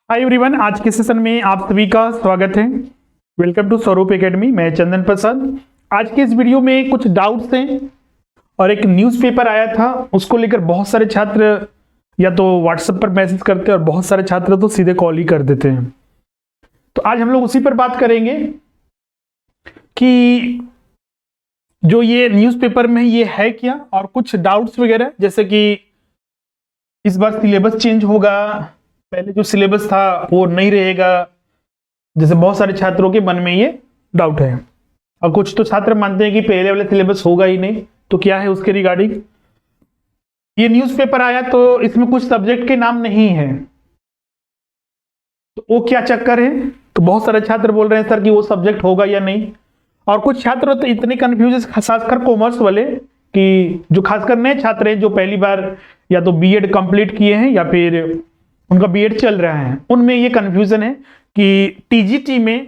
Hi everyone, आज के session में आप सभी का स्वागत है। वेलकम टू स्वरूप एकेडमी। मैं चंदन प्रसाद। आज के इस वीडियो में कुछ डाउट्स हैं और एक न्यूज़पेपर आया था, उसको लेकर बहुत सारे छात्र या तो व्हाट्सएप पर मैसेज करते हैं और बहुत सारे छात्र तो सीधे कॉल ही कर देते हैं। तो आज हम लोग उसी पर बात करेंगे कि जो ये न्यूज़पेपर में ये है क्या, और कुछ डाउट्स वगैरह, जैसे कि इस बार सिलेबस चेंज होगा, पहले जो सिलेबस था वो नहीं रहेगा, जैसे बहुत सारे छात्रों के मन में ये डाउट है। और कुछ तो छात्र मानते हैं कि पहले वाले सिलेबस होगा ही नहीं, तो क्या है उसके रिगार्डिंग। ये न्यूज़पेपर आया तो इसमें कुछ सब्जेक्ट के नाम नहीं है, तो वो क्या चक्कर है। तो बहुत सारे छात्र बोल रहे हैं सर कि वो सब्जेक्ट होगा या नहीं, और कुछ छात्र तो इतने कंफ्यूज, खासकर कॉमर्स वाले, कि जो खासकर नए छात्र हैं जो पहली बार या तो बीएड कंप्लीट किए हैं या फिर उनका बीएड चल रहा है, उनमें ये कंफ्यूजन है कि टीजीटी में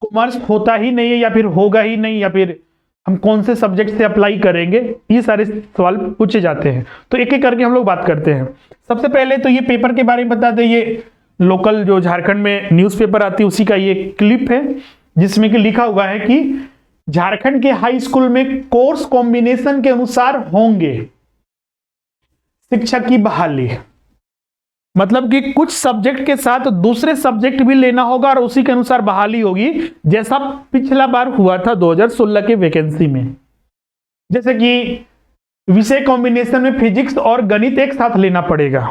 कॉमर्स होता ही नहीं है या फिर होगा ही नहीं, या फिर हम कौन से सब्जेक्ट से अप्लाई करेंगे। ये सारे सवाल पूछे जाते हैं, तो एक एक करके हम लोग बात करते हैं। सबसे पहले तो ये पेपर के बारे में बता दें। ये लोकल जो झारखंड में न्यूज़पेपर आती है उसी का ये क्लिप है, जिसमें कि लिखा हुआ है कि झारखंड के हाई स्कूल में कोर्स कॉम्बिनेशन के अनुसार होंगे शिक्षक की बहाली। मतलब कि कुछ सब्जेक्ट के साथ दूसरे सब्जेक्ट भी लेना होगा और उसी के अनुसार बहाली होगी, जैसा पिछला बार हुआ था 2016 के वैकेंसी में। जैसे कि विषय कॉम्बिनेशन में फिजिक्स और गणित एक साथ लेना पड़ेगा,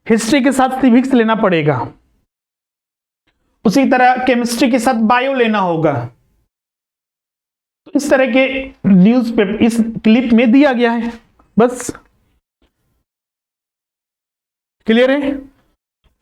हिस्ट्री के साथ सिविक्स लेना पड़ेगा, उसी तरह केमिस्ट्री के साथ बायो लेना होगा। तो इस तरह के न्यूज़पेपर इस क्लिप में दिया गया है। बस क्लियर है।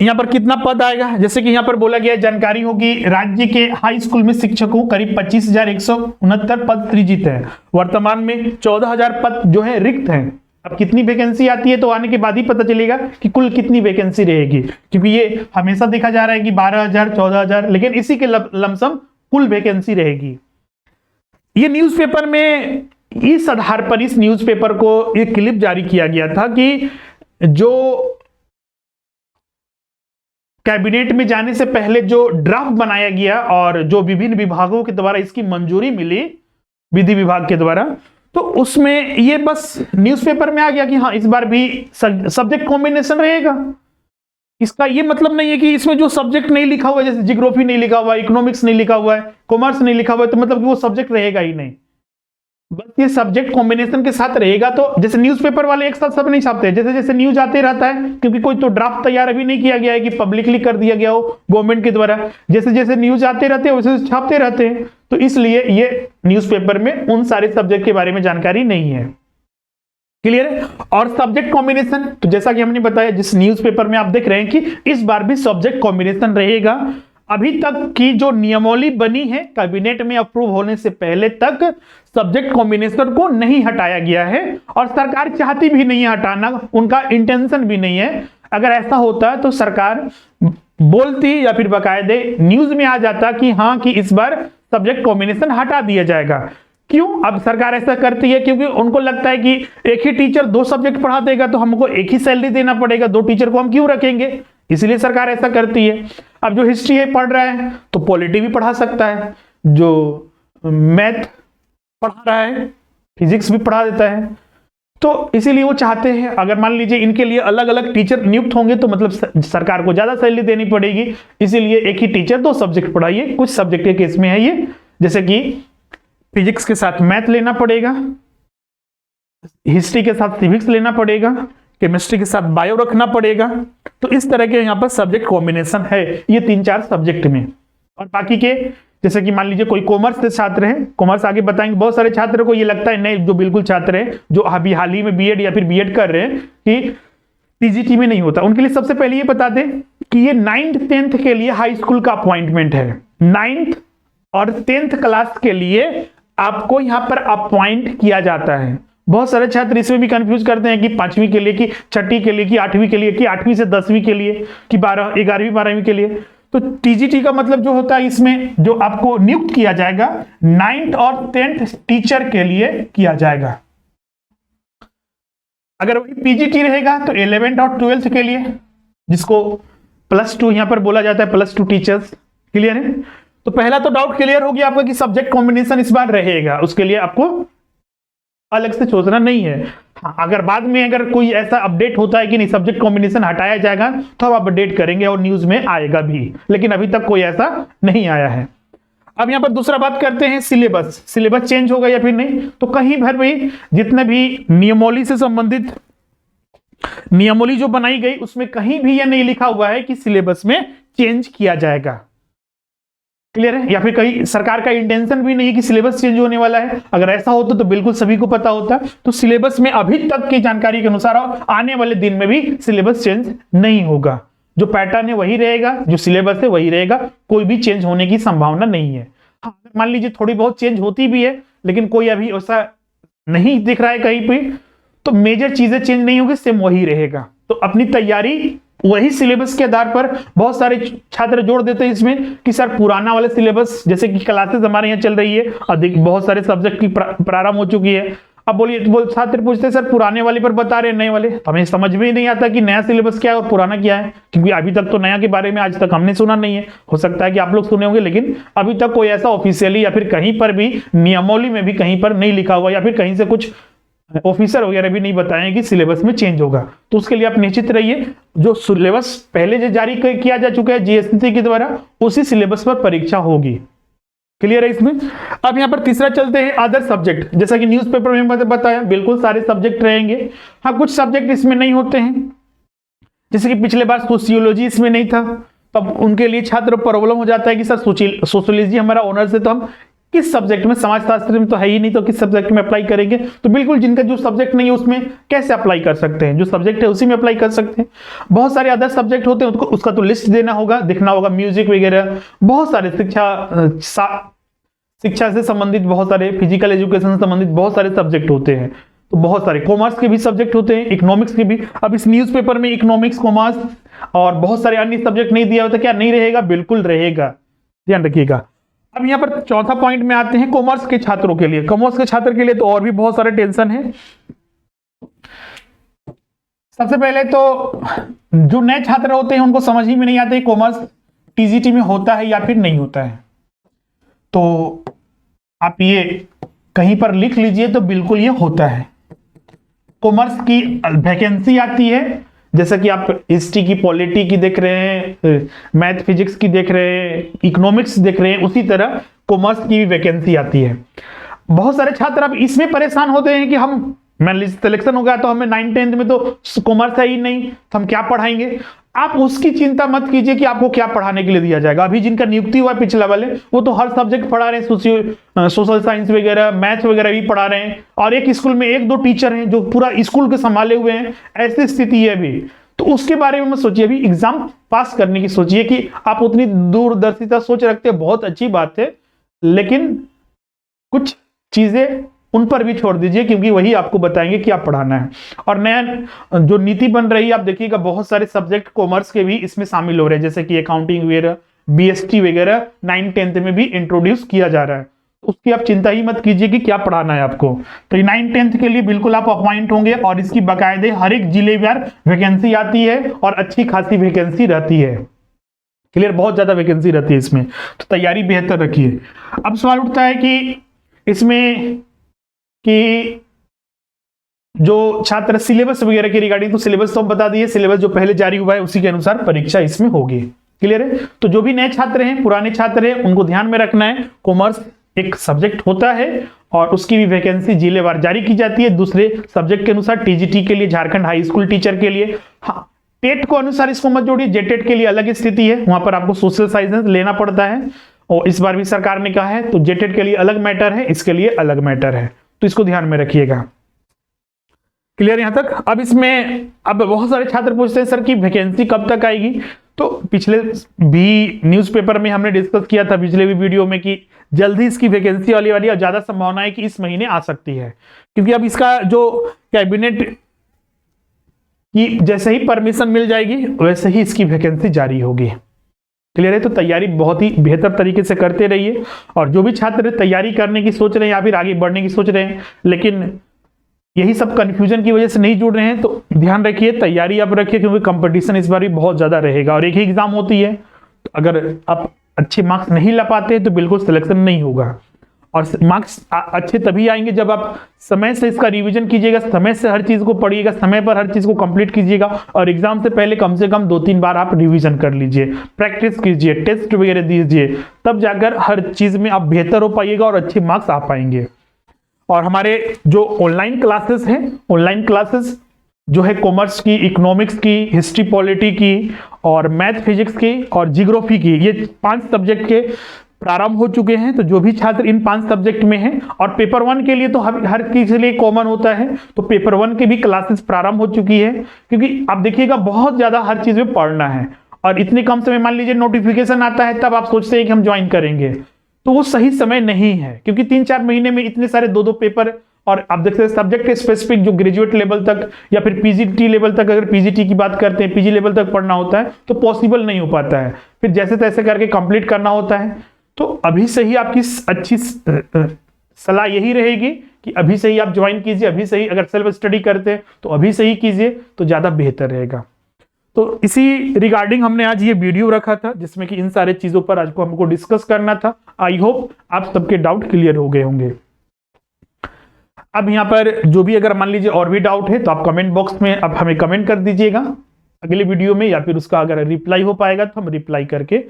यहां पर कितना पद आएगा, जैसे कि यहां पर बोला गया जानकारी होगी, राज्य के हाई स्कूल में शिक्षकों करीब 25,169 पद सृजित है। वर्तमान में 14,000 पद जो है रिक्त हैं। अब कितनी वैकेंसी आती है तो आने के बाद ही पता चलेगा कि कुल कितनी वैकेंसी रहेगी, क्योंकि ये हमेशा देखा जा रहा है कि 12,000 14,000, लेकिन इसी के लमसम कुल वैकेंसी रहेगी। ये न्यूज़पेपर में इस आधार पर इस न्यूज़पेपर को एक क्लिप जारी किया गया था कि जो कैबिनेट में जाने से पहले जो ड्राफ्ट बनाया गया और जो विभिन्न विभागों के द्वारा इसकी मंजूरी मिली, विधि विभाग के द्वारा, तो उसमें ये बस न्यूज़पेपर में आ गया कि हाँ इस बार भी सब्जेक्ट कॉम्बिनेशन रहेगा। इसका ये मतलब नहीं है कि इसमें जो सब्जेक्ट नहीं लिखा हुआ है, जैसे जियोग्राफी नहीं लिखा हुआ है, इकोनॉमिक्स नहीं लिखा हुआ है, कॉमर्स नहीं लिखा हुआ है, तो मतलब कि वो सब्जेक्ट रहेगा ही नहीं। बस ये सब्जेक्ट कॉम्बिनेशन के साथ रहेगा। तो जैसे न्यूज़पेपर वाले एक साथ सब नहीं छापते, जैसे जैसे न्यूज आते रहता है, क्योंकि कोई तो ड्राफ्ट तैयार अभी नहीं किया गया है कि पब्लिकली कर दिया गया हो गवर्नमेंट के द्वारा। जैसे जैसे न्यूज आते रहते हैं वैसे छापते रहते हैं, तो इसलिए ये न्यूज़पेपर में उन सारे सब्जेक्ट के बारे में जानकारी नहीं है। क्लियर है। और सब्जेक्ट कॉम्बिनेशन, तो जैसा कि हमने बताया, जिस न्यूज़पेपर में आप देख रहे हैं कि इस बार भी सब्जेक्ट कॉम्बिनेशन रहेगा। अभी तक की जो नियमावली बनी है कैबिनेट में अप्रूव होने से पहले तक सब्जेक्ट कॉम्बिनेशन को नहीं हटाया गया है, और सरकार चाहती भी नहीं है हटाना, उनका इंटेंशन भी नहीं है। अगर ऐसा होता तो सरकार बोलती या फिर बाकायदे न्यूज में आ जाता कि हाँ कि इस बार सब्जेक्ट कॉम्बिनेशन हटा दिया जाएगा। क्यों अब सरकार ऐसा करती है? क्योंकि उनको लगता है कि एक ही टीचर 2 सब्जेक्ट पढ़ा देगा तो हमको एक ही सैलरी देना पड़ेगा, 2 टीचर को हम क्यों रखेंगे, इसलिए सरकार ऐसा करती है। अब जो हिस्ट्री है पढ़ रहा है तो पॉलिटी भी पढ़ा सकता है, जो मैथ पढ़ा रहा है फिजिक्स भी पढ़ा देता है। तो इसीलिए वो चाहते हैं, अगर मान लीजिए इनके लिए अलग अलग टीचर नियुक्त होंगे तो मतलब सरकार को ज्यादा सैलरी देनी पड़ेगी, इसीलिए एक ही टीचर 2 सब्जेक्ट पढ़ाइए। कुछ सब्जेक्ट के केस में है ये, जैसे कि फिजिक्स के साथ मैथ लेना पड़ेगा, हिस्ट्री के साथ सिविक्स लेना पड़ेगा, केमिस्ट्री के साथ बायो रखना पड़ेगा। तो इस तरह के यहाँ पर सब्जेक्ट कॉम्बिनेशन है ये 3-4 सब्जेक्ट में। और बाकी के, जैसे कि मान लीजिए कोई कॉमर्स से छात्र हैं, कॉमर्स आगे बताएंगे, बहुत सारे छात्रों को ये लगता है, नहीं जो बिल्कुल छात्र हैं जो अभी हाल ही में बीएड या फिर बीएड कर रहे हैं, कि टीजीटी में नहीं होता, उनके लिए सबसे पहले ये बता दें कि ये 9th 10th के लिए हाई स्कूल का अपॉइंटमेंट है। 9th और 10th क्लास के लिए आपको यहाँ पर अपॉइंट किया जाता है। बहुत सारे छात्र इसमें भी कंफ्यूज करते हैं कि 5वीं के लिए, कि 6ठी के लिए, कि 8वीं के लिए, कि 8वीं से 10वीं के लिए, कि 11वीं 12वीं के लिए। तो टीजीटी का मतलब जो होता है, इसमें जो आपको नियुक्त किया जाएगा 9th और 10th टीचर के लिए किया जाएगा। अगर वही पीजीटी रहेगा तो 11th और 12th के लिए, जिसको +2 यहां पर बोला जाता है, +2 टीचर्स। क्लियर है? तो पहला तो डाउट क्लियर हो गया आपका कि सब्जेक्ट कॉम्बिनेशन इस बार रहेगा, उसके लिए आपको अलग से सोचना नहीं है। हाँ, अगर बाद में अगर कोई ऐसा अपडेट होता है कि नहीं सब्जेक्ट कॉम्बिनेशन हटाया जाएगा तो हम अपडेट करेंगे और न्यूज में आएगा भी, लेकिन अभी तक कोई ऐसा नहीं आया है। अब यहां पर दूसरा बात करते हैं सिलेबस। सिलेबस चेंज होगा या फिर नहीं? तो कहीं भर भी जितने भी नियमावली से संबंधित नियमावली जो बनाई गई उसमें कहीं भी यह नहीं लिखा हुआ है कि सिलेबस में चेंज किया जाएगा। क्लियर है? या फिर कहीं सरकार का इंटेंशन भी नहीं है कि सिलेबस चेंज होने वाला है। अगर ऐसा होता तो बिल्कुल सभी को पता होता। तो सिलेबस में अभी तक की जानकारी के अनुसार आने वाले दिन में भी सिलेबस चेंज नहीं होगा। जो पैटर्न है वही रहेगा, जो सिलेबस है वही रहेगा, कोई भी चेंज होने की संभावना नहीं है। हाँ, मान लीजिए थोड़ी बहुत चेंज होती भी है, लेकिन कोई अभी ऐसा नहीं दिख रहा है कहीं पे, तो मेजर चीजें चेंज नहीं होगी, सेम वही रहेगा। तो अपनी तैयारी वही सिलेबस के आधार पर बहुत सारे छात्र जोड़ देते हैं इसमें कि सर पुराना वाला सिलेबस, जैसे कि क्लासेस हमारे यहाँ चल रही है, अधिक बहुत सारे सब्जेक्ट की प्रारंभ हो चुकी है। अब बोलिए छात्र पूछते हैं सर पुराने वाले पर बता रहे नए वाले, तो हमें समझ में ही नहीं आता कि नया सिलेबस क्या है और पुराना क्या है, क्योंकि अभी तक तो नया के बारे में आज तक हमने सुना नहीं है। हो सकता है कि आप लोग सुने होंगे, लेकिन अभी तक कोई ऐसा ऑफिशियली या फिर कहीं पर भी नियमावली में भी कहीं पर नहीं लिखा हुआ, या फिर कहीं से कुछ ऑफिसर वगैरह भी नहीं बताएं कि सिलेबस में चेंज होगा। तो उसके लिए आप निश्चित रहिए, जो सिलेबस पहले जो जारी किया जा चुका है जीएसटी के द्वारा, उसी सिलेबस पर परीक्षा होगी। क्लियर है इसमें? अब यहां पर तीसरा चलते हैं अदर सब्जेक्ट। जैसा कि न्यूज़पेपर में मैंने बताया, बिल्कुल सारे सब्जेक्ट रहेंगे। हाँ, कुछ सब्जेक्ट इसमें नहीं होते हैं, जैसे कि पिछले बार सोशियोलॉजी इसमें नहीं था, तब उनके लिए छात्र प्रॉब्लम हो जाता है कि सर सोशियोलॉजी हमारा ऑनर्स है, तो हम किस सब्जेक्ट में, समाजशास्त्र में तो है ही नहीं, तो किस सब्जेक्ट में अप्लाई करेंगे? तो बिल्कुल जिनका जो सब्जेक्ट नहीं है उसमें कैसे अप्लाई कर सकते हैं, जो सब्जेक्ट है उसी में अप्लाई कर सकते हैं। बहुत सारे अदर सब्जेक्ट होते हैं, उसका तो लिस्ट देना होगा, दिखना होगा, म्यूजिक वगैरह, बहुत सारे शिक्षा से संबंधित बहुत सारे, फिजिकल एजुकेशन से संबंधित बहुत सारे सब्जेक्ट होते हैं। तो बहुत सारे कॉमर्स के भी सब्जेक्ट होते हैं, इकोनॉमिक्स के भी। अब इस न्यूज़पेपर में इकोनॉमिक्स, कॉमर्स और बहुत सारे अन्य सब्जेक्ट नहीं दिया होता, क्या नहीं रहेगा? बिल्कुल रहेगा, ध्यान रखिएगा। अब यहाँ पर चौथा पॉइंट में आते हैं कॉमर्स के छात्रों के लिए। कॉमर्स के छात्र के लिए तो और भी बहुत सारे टेंशन है। सबसे पहले तो जो नए छात्र होते हैं उनको समझ ही में नहीं आता कॉमर्स टीजीटी में होता है या फिर नहीं होता है। तो आप ये कहीं पर लिख लीजिए, तो बिल्कुल ये होता है। कॉमर्स की वैकेंसी आती है, जैसा कि आप हिस्ट्री की, पॉलिटी की देख रहे हैं, मैथ फिजिक्स की देख रहे हैं, इकोनॉमिक्स देख रहे हैं, उसी तरह कॉमर्स की भी वैकेंसी आती है। बहुत सारे छात्र अब इसमें परेशान होते हैं कि हम मान लीजिए सिलेक्शन हो गया तो हमें 9th-10th में तो कॉमर्स है ही नहीं, तो हम क्या पढ़ाएंगे? आप उसकी चिंता मत कीजिए कि आपको क्या पढ़ाने के लिए दिया जाएगा। अभी जिनका नियुक्ति हुआ है पिछला वाले, वो तो हर सब्जेक्ट पढ़ा रहे हैं, सोशल साइंस वगैरह, मैथ्स वगैरह भी पढ़ा रहे हैं, और एक स्कूल में 1-2 टीचर हैं जो पूरा स्कूल के संभाले हुए हैं। ऐसी स्थिति है अभी, तो उसके बारे में मत सोचिए, अभी एग्जाम पास करने की सोचिए। कि आप उतनी दूरदर्शिता सोच रखते हैं, बहुत अच्छी बात है, लेकिन कुछ चीजें उन पर भी छोड़ दीजिए, क्योंकि वही आपको बताएंगे कि आप पढ़ाना है। और नया जो नीति बन रही है, आप देखिएगा बहुत सारे सब्जेक्ट कॉमर्स के भी इसमें शामिल हो रहे हैं, जैसे कि अकाउंटिंग वगैरह, बीएसटी वगैरह 9th-10th में भी इंट्रोड्यूस किया जा रहा है। उसकी आप चिंता ही मत कीजिए कि क्या पढ़ाना है आपको। तो 9th-10th के लिए बिल्कुल आप अपॉइंट होंगे, और इसकी बाकायदे हर एक जिले में वैकेंसी आती है, और अच्छी खासी वैकेंसी रहती है। क्लियर? बहुत ज्यादा वैकेंसी रहती है इसमें, तो तैयारी बेहतर रखिए। अब सवाल उठता है कि इसमें कि जो छात्र सिलेबस वगैरह के रिगार्डिंग, तो सिलेबस तो हम बता दिए, सिलेबस जो पहले जारी हुआ है उसी के अनुसार परीक्षा इसमें होगी। क्लियर है? तो जो भी नए छात्र हैं, पुराने छात्र हैं, उनको ध्यान में रखना है, कॉमर्स एक सब्जेक्ट होता है और उसकी भी वैकेंसी जिलेवार जारी की जाती है दूसरे सब्जेक्ट के अनुसार। टीजीटी के लिए, झारखंड हाई स्कूल टीचर के लिए, हाँ, टेट को अनुसार इसको मत जोड़िए, जेटेट के लिए अलग स्थिति है, वहां पर आपको सोशल साइंसेस लेना पड़ता है, और इस बार भी सरकार ने कहा है, तो जेटेट के लिए अलग मैटर है, इसके लिए अलग मैटर है, तो इसको ध्यान में रखिएगा। क्लियर यहां तक? अब इसमें अब बहुत सारे छात्र पूछते हैं सर कि वैकेंसी कब तक आएगी? तो पिछले भी न्यूज़पेपर में हमने डिस्कस किया था, पिछले भी वीडियो में, कि जल्दी इसकी वैकेंसी वाली और ज्यादा संभावना है कि इस महीने आ सकती है, क्योंकि अब इसका जो कैबिनेट की जैसे ही परमिशन मिल जाएगी वैसे ही इसकी वैकेंसी जारी होगी। क्लियर है? तो तैयारी बहुत ही बेहतर तरीके से करते रहिए, और जो भी छात्र तैयारी करने की सोच रहे हैं या फिर आगे बढ़ने की सोच रहे हैं, लेकिन यही सब कंफ्यूजन की वजह से नहीं जुड़ रहे हैं तो ध्यान रखिए, तैयारी आप रखिए, क्योंकि कंपटीशन इस बार भी बहुत ज्यादा रहेगा और एक ही एग्जाम होती है। तो अगर आप अच्छे मार्क्स नहीं ला पाते तो बिल्कुल सिलेक्शन नहीं होगा। और मार्क्स अच्छे तभी आएंगे जब आप समय से इसका रिवीजन कीजिएगा, समय से हर चीज को पढ़िएगा, समय पर हर चीज को कंप्लीट कीजिएगा और एग्जाम से पहले कम से कम 2-3 बार आप रिवीजन कर लीजिए, प्रैक्टिस कीजिए, टेस्ट वगैरह दीजिए, तब जाकर हर चीज में आप बेहतर हो पाइएगा और अच्छे मार्क्स आ पाएंगे। और हमारे जो ऑनलाइन क्लासेस हैं, ऑनलाइन क्लासेस जो है कॉमर्स की, इकोनॉमिक्स की, हिस्ट्री पॉलिटी की और मैथ फिजिक्स की और जियोग्राफी की, ये 5 सब्जेक्ट के प्रारंभ हो चुके हैं। तो जो भी छात्र इन 5 सब्जेक्ट में हैं, और पेपर 1 के लिए तो हर चीज के लिए कॉमन होता है, तो पेपर 1 के भी क्लासेस प्रारंभ हो चुकी है। क्योंकि आप देखिएगा बहुत ज्यादा हर चीज में पढ़ना है और इतने कम समय, मान लीजिए नोटिफिकेशन आता है तब आप सोचते हैं कि हम ज्वाइन करेंगे, तो वो सही समय नहीं है। क्योंकि 3-4 महीने में इतने सारे 2-2 पेपर, और आप देखते हैं सब्जेक्ट स्पेसिफिक जो ग्रेजुएट लेवल तक या फिर पीजीटी लेवल तक, अगर पीजीटी की बात करते हैं, पीजी लेवल तक पढ़ना होता है तो पॉसिबल नहीं हो पाता है, फिर जैसे तैसे करके कंप्लीट करना होता है। तो अभी से ही आपकी अच्छी सलाह यही रहेगी कि अभी से ही आप ज्वाइन कीजिए, अभी से ही अगर सेल्फ स्टडी करते हैं तो अभी से ही कीजिए तो ज्यादा बेहतर रहेगा। तो इसी रिगार्डिंग हमने आज ये वीडियो रखा था जिसमें कि इन सारे चीजों पर आज को हमको डिस्कस करना था। आई होप आप सबके डाउट क्लियर हो गए होंगे। अब यहाँ पर जो भी अगर मान लीजिए और भी डाउट है तो आप कमेंट बॉक्स में आप हमें कमेंट कर दीजिएगा अगले वीडियो में, या फिर उसका अगर रिप्लाई हो पाएगा तो हम रिप्लाई करके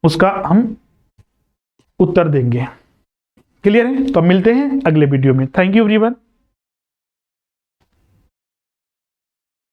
उसका हम उत्तर देंगे। क्लियर है? तो मिलते हैं अगले वीडियो में। Thank you everyone.